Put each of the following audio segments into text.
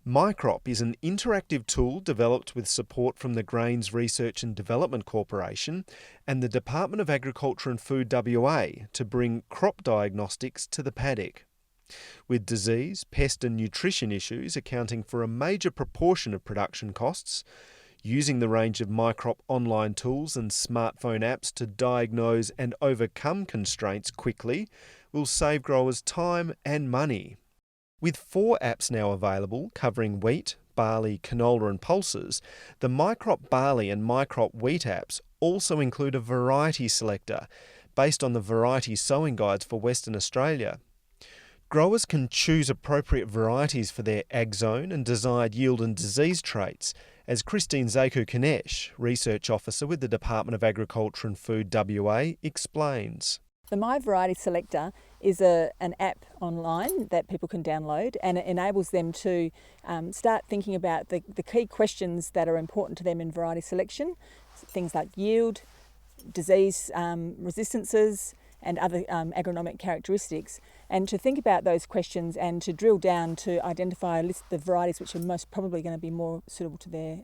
MyCrop is an interactive tool developed with support from the Grains Research and Development Corporation and the Department of Agriculture and Food WA to bring crop diagnostics to the paddock. With disease, pest and nutrition issues accounting for a major proportion of production costs, using the range of MyCrop online tools and smartphone apps to diagnose and overcome constraints quickly will save growers time and money. With 4 apps now available covering wheat, barley, canola and pulses, the MyCrop barley and MyCrop wheat apps also include a variety selector based on the variety sowing guides for Western Australia. Growers can choose appropriate varieties for their ag zone and desired yield and disease traits, as ChristineZaicou-Kunesch, Research Officer with the Department of Agriculture and Food WA, explains. The My Variety Selector is an app online that people can download, and it enables them to start thinking about the key questions that are important to them in variety selection, things like yield, disease resistances and other agronomic characteristics, and to think about those questions and to drill down to identify a list of the varieties which are most probably going to be more suitable to their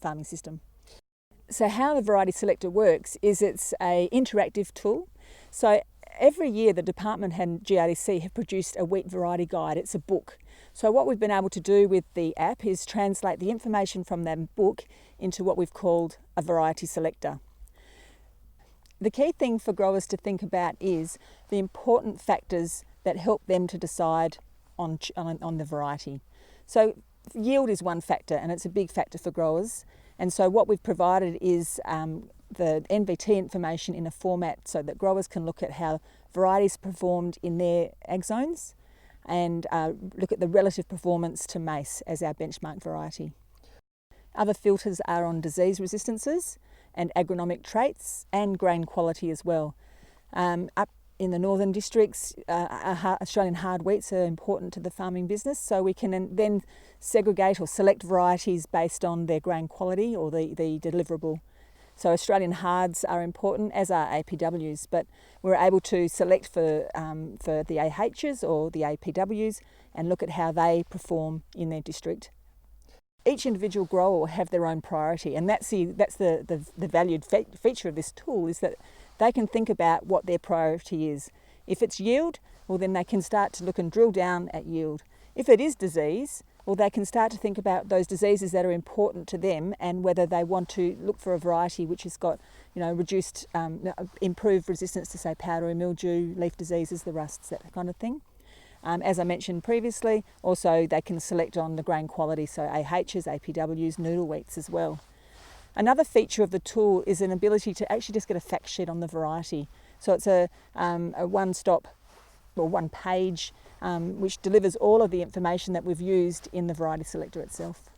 farming system. So how the Variety Selector works is it's an interactive tool. So every year the department and GRDC have produced a wheat variety guide. It's a book. So what we've been able to do with the app is translate the information from that book into what we've called a variety selector. The key thing for growers to think about is the important factors that help them to decide on the variety. So yield is one factor, and it's a big factor for growers. And so what we've provided is the NVT information in a format so that growers can look at how varieties performed in their ag zones and look at the relative performance to maize as our benchmark variety. Other filters are on disease resistances and agronomic traits and grain quality as well. Up in the northern districts, Australian hard wheats are important to the farming business, so we can then segregate or select varieties based on their grain quality or the deliverable. So Australian hards are important, as are APWs, but we're able to select for the AHs or the APWs and look at how they perform in their district. Each individual grower will have their own priority, and that's the valued feature of this tool, is that they can think about what their priority is. If it's yield, well then they can start to look and drill down at yield. If it is disease, well they can start to think about those diseases that are important to them and whether they want to look for a variety which has got, reduced, improved resistance to say powdery mildew, leaf diseases, the rusts, that kind of thing. As I mentioned previously, also they can select on the grain quality, so AHs, APWs, noodle wheats as well. Another feature of the tool is an ability to actually just get a fact sheet on the variety. So it's a one-stop or one page which delivers all of the information that we've used in the variety selector itself.